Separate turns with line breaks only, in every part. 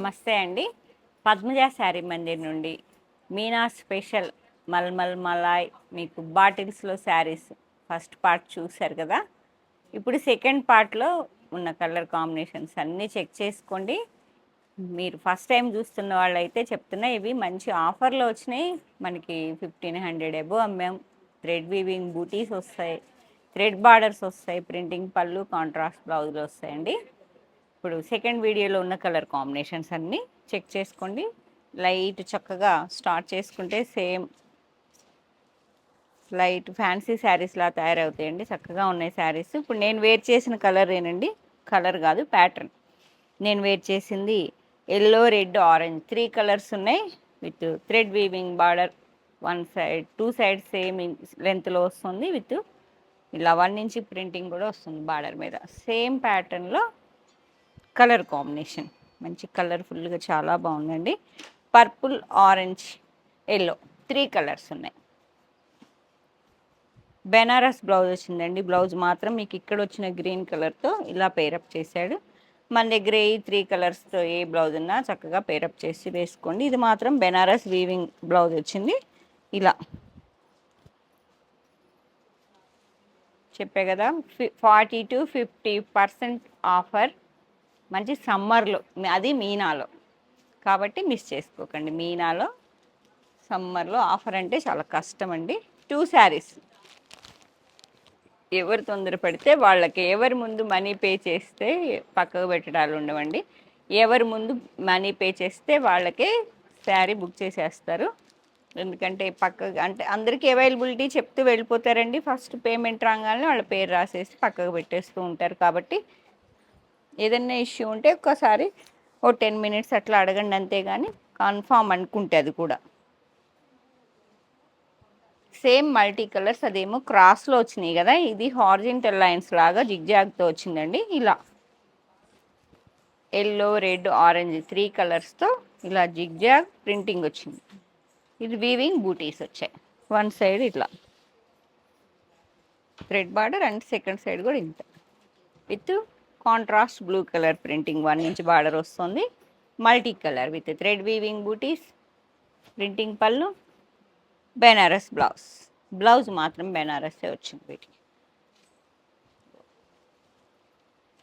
నమస్తే అండి. పద్మజ శారీ మందిర్ నుండి మీనా స్పెషల్ మల్మల్ మలాయ్ మీకు బాటిల్స్లో శారీస్ ఫస్ట్ పార్ట్ చూశారు కదా. ఇప్పుడు సెకండ్ పార్ట్లో ఉన్న కలర్ కాంబినేషన్స్ అన్నీ చెక్ చేసుకోండి. మీరు ఫస్ట్ టైం చూస్తున్న వాళ్ళైతే చెప్తున్నా, ఇవి మంచి ఆఫర్లో వచ్చినాయి. మనకి 1500 ఎబో అమ్మాం. థ్రెడ్ వీవింగ్ బూటీస్ వస్తాయి, థ్రెడ్ బార్డర్స్ వస్తాయి, ప్రింటింగ్ పళ్ళు, కాంట్రాస్ట్ బ్లౌజులు వస్తాయండి. ఇప్పుడు సెకండ్ వీడియోలో ఉన్న కలర్ కాంబినేషన్స్ అన్నీ చెక్ చేసుకోండి. లైట్ చక్కగా స్టార్ట్ చేసుకుంటే సేమ్ లైట్ ఫ్యాన్సీ శారీస్లా తయారవుతాయండి. చక్కగా ఉన్నాయి శారీస్. ఇప్పుడు నేను వేర్ చేసిన కలర్ ఏనండి, కలర్ కాదు ప్యాటర్న్. నేను వేర్ చేసింది ఎల్లో, రెడ్, ఆరెంజ్ 3 కలర్స్ ఉన్నాయి. With thread weaving border, one side 2 side same లెంత్లో వస్తుంది. విత్ ఇలా 1 ఇంచ్ ప్రింటింగ్ కూడా వస్తుంది బార్డర్ మీద. సేమ్ ప్యాటర్న్లో కలర్ కాంబినేషన్ మంచి కలర్ఫుల్గా చాలా బాగుందండి. పర్పుల్, ఆరెంజ్, ఎల్లో 3 కలర్స్ ఉన్నాయి. బెనారస్ బ్లౌజ్ వచ్చిందండి. బ్లౌజ్ మాత్రం మీకు ఇక్కడ వచ్చిన గ్రీన్ కలర్తో ఇలా పేరప్ చేశాడు. మన దగ్గర ఈ 3 కలర్స్తో ఏ బ్లౌజ్ ఉన్నా చక్కగా పేరప్ చేసి వేసుకోండి. ఇది మాత్రం బెనారస్ వీవింగ్ బ్లౌజ్ వచ్చింది. ఇలా చెప్పే కదా, 40 to 50% ఆఫర్. మంచి సమ్మర్లో, అది మీనాలో కాబట్టి మిస్ చేసుకోకండి. మీనాలో సమ్మర్లో ఆఫర్ అంటే చాలా కష్టం అండి. 2 శారీస్ ఎవరు తొందరపడితే వాళ్ళకి, ఎవరి ముందు మనీ పే చేస్తే పక్కకు పెట్టడాలు ఉండవండి. ఎవరి ముందు మనీ పే చేస్తే వాళ్ళకే శారీ బుక్ చేసేస్తారు. ఎందుకంటే పక్కకు అంటే అందరికీ అవైలబిలిటీ చెప్తూ వెళ్ళిపోతారండి. ఫస్ట్ పేమెంట్ రాగానే వాళ్ళ పేరు రాసేసి పక్కకు పెట్టేస్తూ ఉంటారు. కాబట్టి ఏదైనా ఇష్యూ ఉంటే ఒక్కసారి 10 మినిట్స్ అట్లా అడగండి, అంతేగాని కన్ఫామ్ అనుకుంటే అది కూడా. సేమ్ మల్టీ కలర్స్, అదేమో క్రాస్లో వచ్చినాయి కదా, ఇది హారిజంటల్ లైన్స్ లాగా జిగ్జాగ్తో వచ్చిందండి. ఇలా ఎల్లో, రెడ్, ఆరెంజ్ 3 కలర్స్తో ఇలా జిగ్జాగ్ ప్రింటింగ్ వచ్చింది. ఇది వీవింగ్ బూటీస్ వచ్చాయి. వన్ సైడ్ ఇట్లా thread border and second side కూడా ఇంత with contrast blue colour printing 1 inch border వస్తుంది. Multi colour with thread weaving butis, printing పళ్ళు, బెనారస్ బ్లౌజ్. బ్లౌజ్ మాత్రం బెనారసే వచ్చింది. వీటికి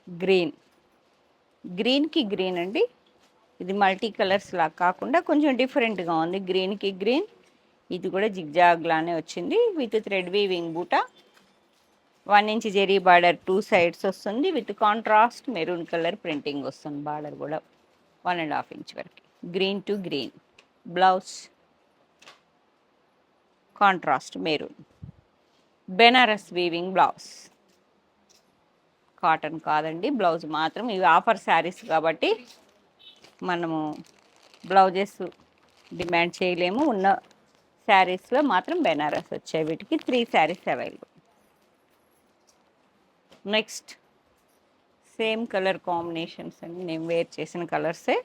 గ్రీన్, గ్రీన్కి గ్రీన్ అండి. ఇది మల్టీ కలర్స్ లాగా కాకుండా కొంచెం డిఫరెంట్గా ఉంది. గ్రీన్కి గ్రీన్. ఇది కూడా జిగ్జాగ్ లానే వచ్చింది with thread weaving buta. 1 inch zari border 2 sides వస్తుంది. With contrast maroon colour printing వస్తుంది. బార్డర్ కూడా 1.5 ఇంచ్ వరకు. Green to green. Blouse contrast maroon. Banaras weaving blouse. Cotton కాదండి, బ్లౌజ్ మాత్రం. ఇవి ఆఫర్ శారీస్ కాబట్టి మనము బ్లౌజెస్ డిమాండ్ చేయలేము. ఉన్న శారీస్లో మాత్రం బెనారస్ వచ్చాయి. వీటికి 3 saris available. Next same colour combinations అండి. నేను వేర్ చేసిన కలర్సే,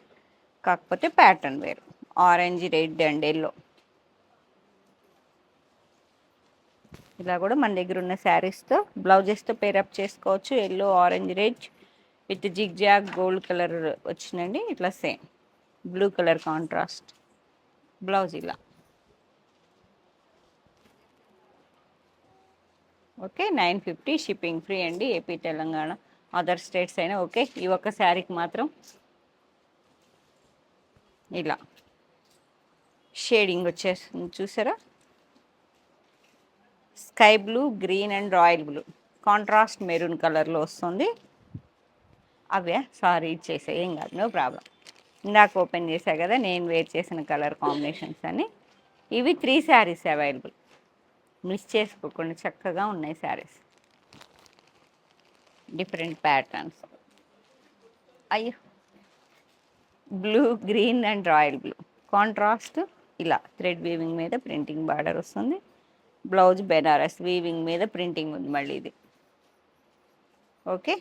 కాకపోతే ప్యాటర్న్ వేరు. Orange, red and yellow. ఇలా కూడా మన దగ్గర ఉన్న శారీస్తో బ్లౌజెస్తో పేరప్ చేసుకోవచ్చు. Yellow, orange, red with zigzag gold colour వచ్చిందండి. ఇట్లా same blue colour contrast blouse. ఇలా ఓకే. 950 షిప్పింగ్ ఫ్రీ అండి. ఏపీ, తెలంగాణ, అదర్ స్టేట్స్ అయినా ఓకే. ఈ ఒక్క శారీకి మాత్రం ఇలా షేడింగ్ వచ్చేస్తుంది, చూసారా. Sky blue, green and royal blue, contrast maroon కలర్లో వస్తుంది. అవే సారీ ఇచ్చేసా, ఏం కాదు, నో ప్రాబ్లం. ఇందాక ఓపెన్ చేశా కదా నేను వేర్ చేసిన కలర్ కాంబినేషన్స్ అని. ఇవి 3 శారీస్ అవైలబుల్. మిస్ చేసుకోకుండా, చక్కగా ఉన్నాయి శారీస్. Different patterns. అయ్యో, blue, green and royal blue contrast. ఇలా థ్రెడ్ వీవింగ్ మీద ప్రింటింగ్ బార్డర్ వస్తుంది. బ్లౌజ్ బెనారస్ వీవింగ్ మీద ప్రింటింగ్ ఉంది మళ్ళీ ఇది. ఓకే.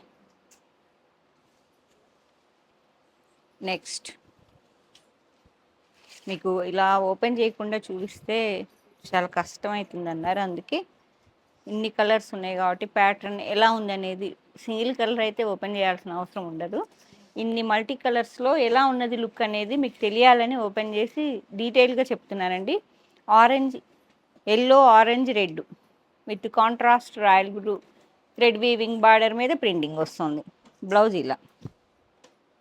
నెక్స్ట్ మీకు ఇలా ఓపెన్ చేయకుండా చూపిస్తే చాలా కష్టమవుతుంది అన్నారు. అందుకే ఇన్ని కలర్స్ ఉన్నాయి కాబట్టి ప్యాటర్న్ ఎలా ఉందనేది, సింగిల్ కలర్ అయితే ఓపెన్ చేయాల్సిన అవసరం ఉండదు. ఇన్ని మల్టీ కలర్స్లో ఎలా ఉన్నది లుక్ అనేది మీకు తెలియాలని ఓపెన్ చేసి డీటెయిల్గా చెప్తున్నానండి. Orange, yellow, orange, red with contrast royal blue thread weaving border మీద ప్రింటింగ్ వస్తుంది. బ్లౌజ్ ఇలా,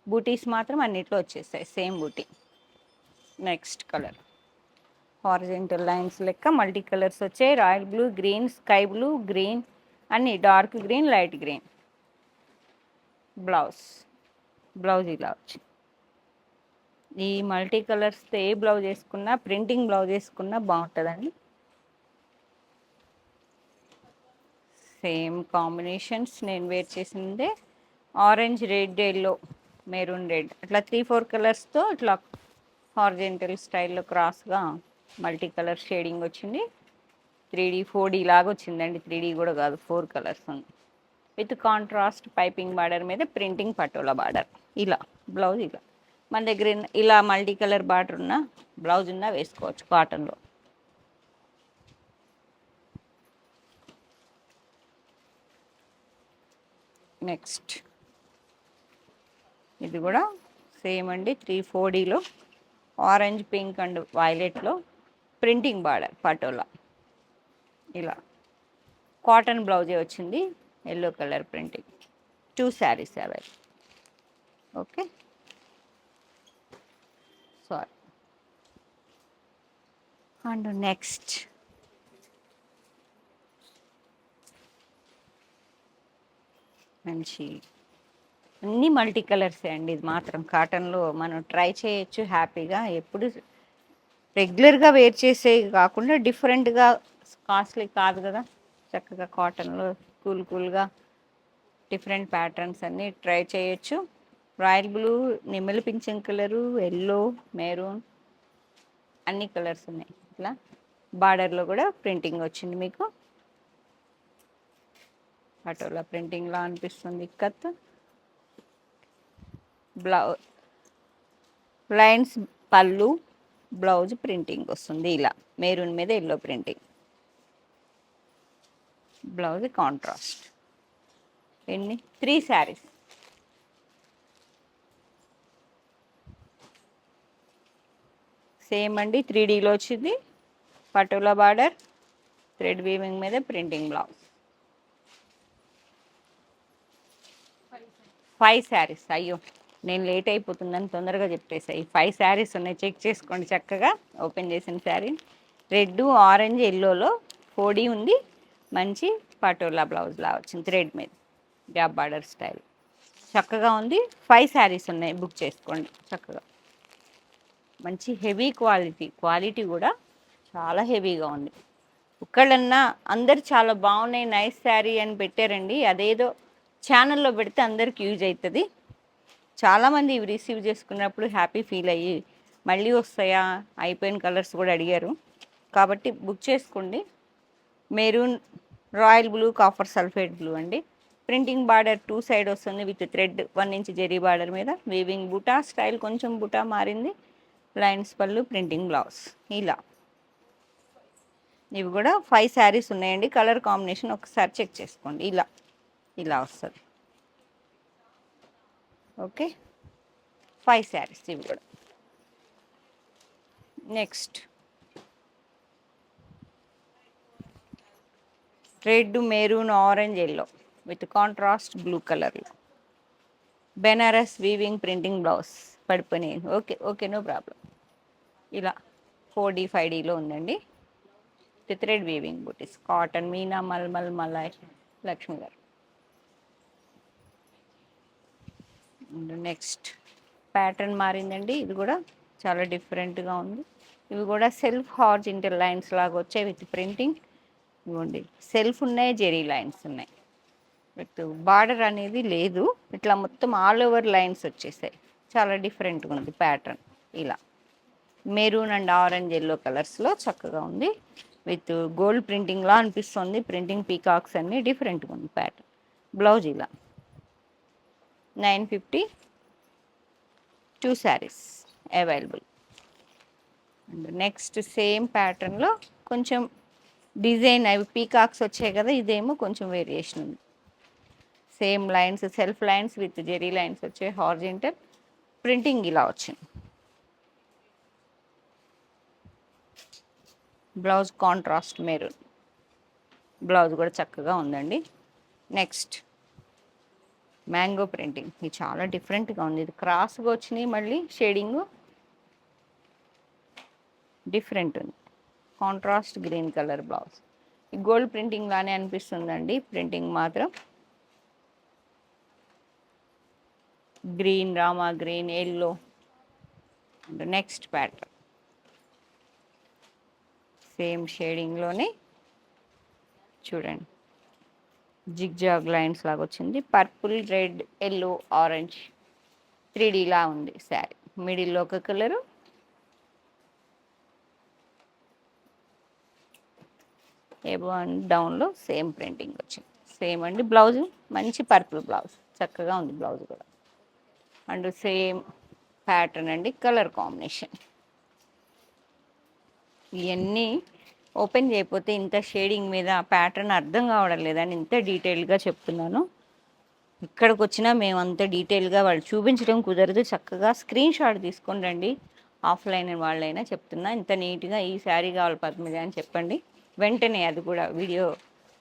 బూటీస్ మాత్రం అన్నిట్లో వచ్చేస్తాయి same buti. Next colour horizontal lines లెక్క మల్టీ కలర్స్ వచ్చాయి. Royal blue, green, sky blue, green, అన్ని dark green, light green. Blouse ఇలా వచ్చి ఈ మల్టీ కలర్స్తో ఏ బ్లౌజ్ వేసుకున్నా, ప్రింటింగ్ బ్లౌజ్ వేసుకున్నా బాగుంటుందండి. సేమ్ కాంబినేషన్స్ నేను వేర్ చేసిందే. Orange, red, yellow, maroon, red అట్లా 3-4 కలర్స్తో ఇట్లా హారిజెంటల్ స్టైల్లో క్రాస్గా మల్టీ కలర్ షేడింగ్ వచ్చింది. 3D 4D లాగా వచ్చిందండి. 3D కూడా కాదు, 4 కలర్స్ ఉంది. విత్ కాంట్రాస్ట్ పైపింగ్ బార్డర్ మీద ప్రింటింగ్ పటోలా బార్డర్. ఇలా బ్లౌజ్ ఇలా మన దగ్గర ఇలా మల్టీ కలర్ బార్డర్ ఉన్న బ్లౌజ్ ఉన్నా వేసుకోవచ్చు కాటన్లో. నెక్స్ట్ ఇది కూడా సేమ్ అండి. 3-4Dలో ఆరెంజ్, పింక్ అండ్ వైలెట్లో ప్రింటింగ్ బార్డర్ పటోలా. ఇలా కాటన్ బ్లౌజే వచ్చింది, yellow colour printing. 2 saris available. Okay, sorry. And next మంచి అన్నీ మల్టీ కలర్సే అండి. ఇది మాత్రం కాటన్లో మనం ట్రై చేయొచ్చు హ్యాపీగా. ఎప్పుడు రెగ్యులర్గా వేర్ చేసే కాకుండా డిఫరెంట్గా, కాస్ట్లీ కాదు కదా, చక్కగా కాటన్లో కూల్గా డిఫరెంట్ ప్యాటర్న్స్ అన్నీ ట్రై చేయొచ్చు. రాయల్ బ్లూ, నెమలి పింఛన్ కలరు, ఎల్లో, మెరూన్ అన్ని కలర్స్ ఉన్నాయి. ఇట్లా బార్డర్లో కూడా ప్రింటింగ్ వచ్చింది మీకు. పటోలా ప్రింటింగ్లా అనిపిస్తుంది. ఇక్కత్ బ్లౌజ్ లైన్స్, పళ్ళు, బ్లౌజ్ ప్రింటింగ్ వస్తుంది ఇలా మెరూన్ మీద ఎల్లో ప్రింటింగ్. Blouse contrast. ఎన్ని 3 శారీస్. సేమ్ అండి, 3Dలో వచ్చింది. పటోలా బార్డర్, థ్రెడ్ వీవింగ్ మీద ప్రింటింగ్ బ్లౌజ్. 5 శారీస్. అయ్యో, నేను లేట్ అయిపోతుందని తొందరగా చెప్పేసాయి. 5 శారీస్ ఉన్నాయి, చెక్ చేసుకోండి చక్కగా. ఓపెన్ చేసిన శారీ రెడ్, ఆరెంజ్, ఎల్లోలో 4D ఉంది. మంచి పటోలా బ్లౌజ్లా వచ్చింది, థ్రెడ్ మీద గ్యాప్ బార్డర్ స్టైల్. చక్కగా ఉంది. 5 శారీస్ ఉన్నాయి, బుక్ చేసుకోండి చక్కగా. మంచి హెవీ క్వాలిటీ కూడా చాలా హెవీగా ఉంది. ఒక్కళ్ళన్నా అందరు చాలా బాగున్నాయి, నైస్ శారీ అని పెట్టారండి. అదేదో ఛానల్లో పెడితే అందరికి యూజ్ అవుతుంది. చాలామంది ఇవి రిసీవ్ చేసుకున్నప్పుడు హ్యాపీ ఫీల్ అయ్యి మళ్ళీ వస్తాయా, అయిపోయిన కలర్స్ కూడా అడిగారు. కాబట్టి బుక్ చేసుకోండి. Maroon, royal blue, copper sulphate blue అండి. ప్రింటింగ్ బార్డర్ 2 సైడ్ వస్తుంది with thread 1 inch zari border మీద వీవింగ్. బుటా స్టైల్ కొంచెం బుటా మారింది. లైన్స్, పళ్ళు, ప్రింటింగ్ బ్లౌజ్. ఇలా ఇవి కూడా 5 శారీస్ ఉన్నాయండి. కలర్ కాంబినేషన్ ఒకసారి చెక్ చేసుకోండి. ఇలా వస్తుంది. ఓకే, 5 శారీస్ ఇవి కూడా. Next red, maroon, orange, yellow with contrast blue కలర్లో బెనారస్ వీవింగ్ ప్రింటింగ్ బ్లౌజ్. పడిపోయినాయి. Okay, no problem. ఇలా 4D 5Dలో ఉందండి. Thread weaving butis, cotton, Meena, malmal, Malai, Lakshmi గారు. నెక్స్ట్ ప్యాటర్న్ మారిందండి. ఇది కూడా చాలా డిఫరెంట్గా ఉంది. ఇవి కూడా సెల్ఫ్ హారిజాంటల్ లైన్స్ లాగా వచ్చాయి విత్ ప్రింటింగ్. ఇవ్వండి, సెల్ఫ్ ఉన్నాయి, జెరీ లైన్స్ ఉన్నాయి. విత్ బార్డర్ అనేది లేదు, ఇట్లా మొత్తం ఆల్ ఓవర్ లైన్స్ వచ్చేసాయి. చాలా డిఫరెంట్గా ఉంది ప్యాటర్న్. ఇలా మెరూన్ అండ్ ఆరెంజ్, ఎల్లో కలర్స్లో చక్కగా ఉంది. విత్ గోల్డ్ ప్రింటింగ్లా అనిపిస్తుంది. ప్రింటింగ్ పీకాక్స్ అన్నీ డిఫరెంట్గా ఉంది ప్యాటర్న్. బ్లౌజ్ ఇలా 950. 2 saris available. And next same ప్యాటర్న్లో కొంచెం డిజైన్ అవి పీకాక్స్ వచ్చాయి కదా, ఇదేమో కొంచెం వేరియేషన్ ఉంది. Same lines, self lines with zari lines వచ్చే హార్జెంటల్ ప్రింటింగ్ ఇలా వచ్చింది. బ్లౌజ్ కాంట్రాస్ట్ మెరూన్, బ్లౌజ్ కూడా చక్కగా ఉందండి. నెక్స్ట్ మ్యాంగో ప్రింటింగ్, ఇది చాలా డిఫరెంట్గా ఉంది. ఇది క్రాస్గా వచ్చినాయి, మళ్ళీ షేడింగ్ డిఫరెంట్ ఉంది. కాంట్రాస్ట్ గ్రీన్ కలర్ బ్లౌజ్, ఈ గోల్డ్ ప్రింటింగ్ లానే అనిపిస్తుందండి. ప్రింటింగ్ మాత్రం green, Rama green, yellow. Next pattern same షేడింగ్లోనే చూడండి, జిగ్జాగ్ లైన్స్ లాగా వచ్చింది. Purple, red, yellow, orange 3D లా ఉంది శారీ. మిడిల్లో ఒక కలరు, ఏబో అండ్ డౌన్లో సేమ్ ప్రింటింగ్ వచ్చింది. సేమ్ అండి. బ్లౌజ్ మంచి పర్పుల్ బ్లౌజ్, చక్కగా ఉంది బ్లౌజ్ కూడా. అండ్ సేమ్ ప్యాటర్న్ అండి, కలర్ కాంబినేషన్. ఇవన్నీ ఓపెన్ చేయకపోతే ఇంత షేడింగ్ మీద ప్యాటర్న్ అర్థం కావడం లేదని ఇంత డీటెయిల్గా చెప్తున్నాను. ఇక్కడికి వచ్చినా మేము అంత డీటెయిల్గా వాళ్ళు చూపించడం కుదరదు. చక్కగా స్క్రీన్ షాట్ తీసుకొని రండి, ఆఫ్లైన్ వాళ్ళైనా చెప్తున్నా. ఇంత నీట్గా ఈ శారీ కావాలి పద్మజ అని చెప్పండి, వెంటనే అది కూడా వీడియో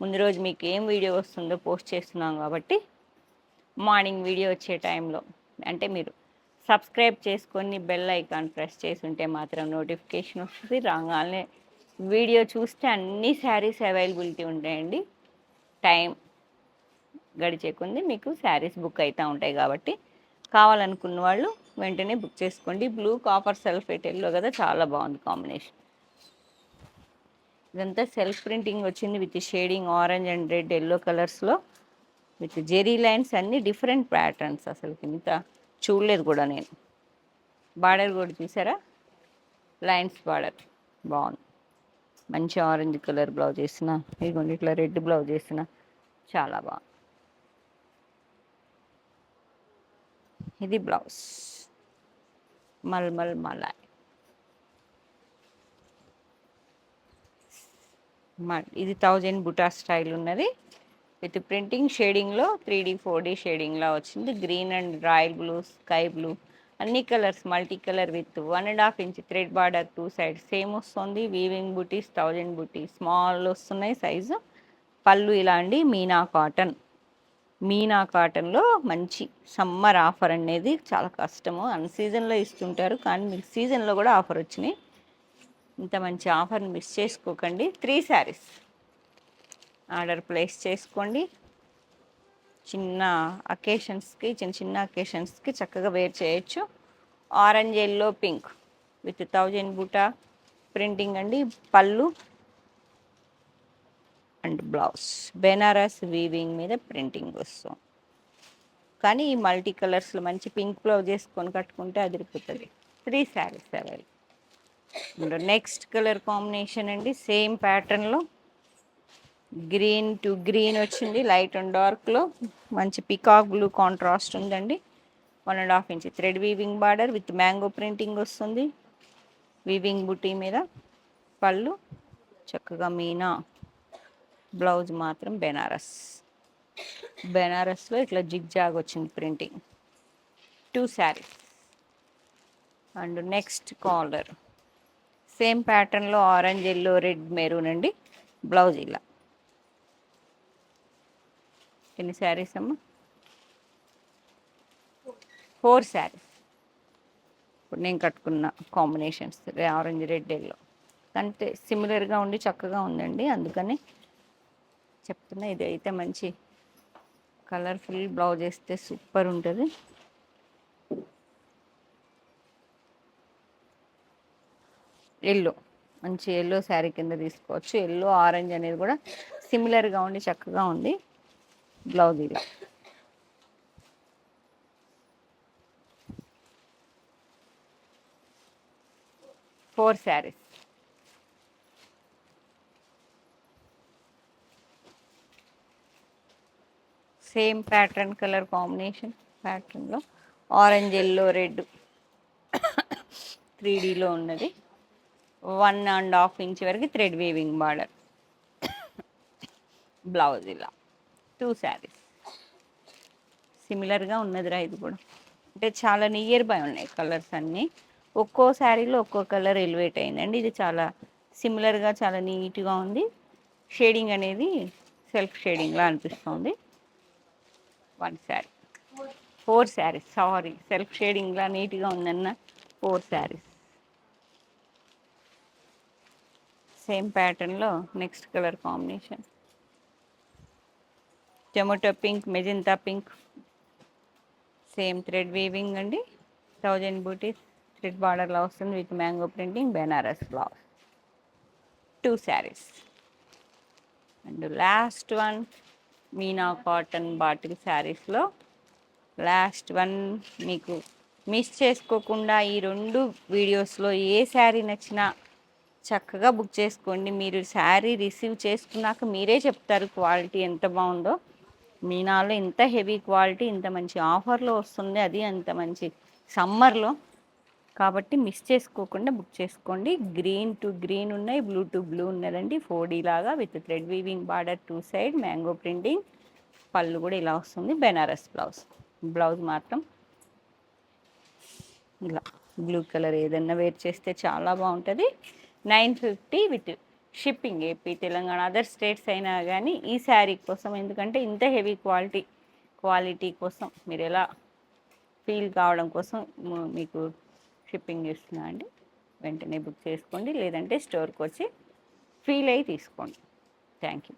ముందు రోజు మీకు ఏం వీడియో వస్తుందో పోస్ట్ చేస్తున్నాం కాబట్టి మార్నింగ్ వీడియో వచ్చే టైంలో, అంటే మీరు సబ్స్క్రైబ్ చేసుకొని బెల్ ఐకాన్ ప్రెస్ చేసి ఉంటే మాత్రం నోటిఫికేషన్ వస్తుంది. రాగానే వీడియో చూస్తే అన్ని శారీస్ అవైలబిలిటీ ఉంటాయండి. టైం గడిచే కొంది మీకు శారీస్ బుక్ అవుతూ ఉంటాయి కాబట్టి కావాలనుకున్న వాళ్ళు వెంటనే బుక్ చేసుకోండి. బ్లూ కాపర్ సల్ఫేట్ ఎల్లో కదా, చాలా బాగుంది కాంబినేషన్. ఇదంతా సెల్ఫ్ ప్రింటింగ్ వచ్చింది with shading orange and red, yellow కలర్స్లో విత్ జెరీ లైన్స్, అన్ని డిఫరెంట్ ప్యాటర్న్స్. అసలు ఇంత చూడలేదు కూడా నేను. బార్డర్ కూడా చూసారా, లైన్స్ బార్డర్ బాగుంది. మంచి ఆరెంజ్ కలర్ బ్లౌజ్ వేసిన, ఇదిగోండి ఇట్లా రెడ్ బ్లౌజ్ వేసిన, చాలా బాగుంది. ఇది బ్లౌజ్ మల్మల్ మలాయ్, ఇది 1000 బుటా స్టైల్ ఉన్నది విత్ ప్రింటింగ్ షేడింగ్లో 3D 4D షేడింగ్లా వచ్చింది. Green and royal blue, sky blue, అన్ని colours multi colour with 1.5 inch thread border 2 side same వస్తుంది. వీవింగ్ బుటీస్ 1000 బుటీస్ స్మాల్ వస్తున్నాయి సైజు. పళ్ళు ఇలా అండి, మీనా కాటన్లో మంచి సమ్మర్ ఆఫర్ అనేది చాలా కష్టము, అన్ సీజన్లో ఇస్తుంటారు కానీ మీకు సీజన్లో కూడా ఆఫర్ వచ్చినాయి. ఇంత మంచి ఆఫర్ని మిస్ చేసుకోకండి. 3 శారీస్ ఆర్డర్ ప్లేస్ చేసుకోండి. చిన్న అకేషన్స్కి, చిన్న అకేషన్స్కి చక్కగా వేర్ చేయొచ్చు. ఆరెంజ్, ఎల్లో, పింక్ విత్ 1000 బూటా ప్రింటింగ్ అండి. పళ్ళు అండ్ బ్లౌజ్ బెనారస్ వీవింగ్ మీద ప్రింటింగ్ వస్తుంది. కానీ ఈ మల్టీ కలర్స్లో మంచి పింక్ బ్లౌజ్ వేసుకొని కట్టుకుంటే అదిరిపోతుంది. 3 saris available. Next colour combination అండి, సేమ్ ప్యాటర్న్లో గ్రీన్ టు గ్రీన్ వచ్చింది, లైట్ అండ్ డార్క్లో మంచి పికాక్ బ్లూ కాంట్రాస్ట్ ఉందండి. 1.5 inch thread weaving border with mango printing వస్తుంది. వీవింగ్ బుటీ మీద పళ్ళు చక్కగా మీనా, బ్లౌజ్ మాత్రం బెనారస్లో ఇట్లా జిగ్జాగ్ వచ్చింది printing. 2 saris. And next colour same ప్యాటర్న్లో ఆరెంజ్, ఎల్లో, రెడ్, మెరూన్ అండి. బ్లౌజ్ ఇలా. ఎన్ని శారీస్ అమ్మా? 4 శారీస్. ఇప్పుడు నేను కట్టుకున్న కాంబినేషన్స్ ఆరెంజ్, రెడ్, ఎల్లో అంటే సిమిలర్గా ఉండి చక్కగా ఉందండి, అందుకని చెప్తున్నా. ఇది అయితే మంచి కలర్ఫుల్ బ్లౌజ్ వేస్తే సూపర్ ఉంటుంది. ఎల్లో మంచి ఎల్లో శారీ కింద తీసుకోవచ్చు. ఎల్లో ఆరెంజ్ అనేది కూడా సిమిలర్గా ఉండి చక్కగా ఉంది. బ్లౌజ్ ఇలా. Four saris. Same pattern colour combination ప్యాటర్న్లో ఆరెంజ్, ఎల్లో, రెడ్ 3Dలో ఉన్నది. 1.5 ఇంచ్ వరకు థ్రెడ్ వీవింగ్ బార్డర్. బ్లౌజ్ ఇలా. 2 శారీస్. సిమిలర్గా ఉన్నదిరా ఇది కూడా. అంటే చాలా నియర్ బై ఉన్నాయి కలర్స్ అన్నీ. ఒక్కో శారీలో ఒక్కో కలర్ ఎలివేట్ అయిందండి. ఇది చాలా సిమిలర్గా చాలా నీట్గా ఉంది. షేడింగ్ అనేది సెల్ఫ్ షేడింగ్లా అనిపిస్తుంది. 1 శారీ, 4 శారీస్, సారీ సెల్ఫ్ షేడింగ్లా నీట్గా ఉందన్న 4 శారీస్. సేమ్ ప్యాటర్న్లో next colour combination tomato pink, magenta pink. Same thread weaving అండి. 1000 బూటీస్ థ్రెడ్ బార్డర్లో వస్తుంది with mango printing, Benaras blouse. 2 saris. And last one మీనా కాటన్ బాటిల్ శారీస్లో లాస్ట్ వన్. మీకు మిస్ చేసుకోకుండా ఈ 2 వీడియోస్లో ఏ శారీ నచ్చినా చక్కగా బుక్ చేసుకోండి. మీరు శారీ రిసీవ్ చేసుకున్నాక మీరే చెప్తారు క్వాలిటీ ఎంత బాగుందో. మీనాలో ఇంత హెవీ క్వాలిటీ ఇంత మంచి ఆఫర్లో వస్తుంది, అది అంత మంచి సమ్మర్లో. కాబట్టి మిస్ చేసుకోకుండా బుక్ చేసుకోండి. గ్రీన్ టు గ్రీన్ ఉన్నాయి, బ్లూ టు బ్లూ ఉన్నదండి. 4D లాగా with thread weaving border 2 side, mango printing. పళ్ళు కూడా ఇలా వస్తుంది. బెనారస్ బ్లౌజ్. బ్లౌజ్ మాత్రం ఇలా బ్లూ కలర్ ఏదన్నా వేర్ చేస్తే చాలా బాగుంటుంది. 950 with shipping. AP, Telangana, other states అయినా కానీ ఈ శారీ కోసం, ఎందుకంటే ఇంత హెవీ క్వాలిటీ కోసం మీరు ఎలా ఫీల్ కావడం కోసం మీకు షిప్పింగ్ ఇస్తున్నా అండి. వెంటనే బుక్ చేసుకోండి, లేదంటే స్టోర్కి వచ్చి ఫీల్ అయ్యి తీసుకోండి. Thank you.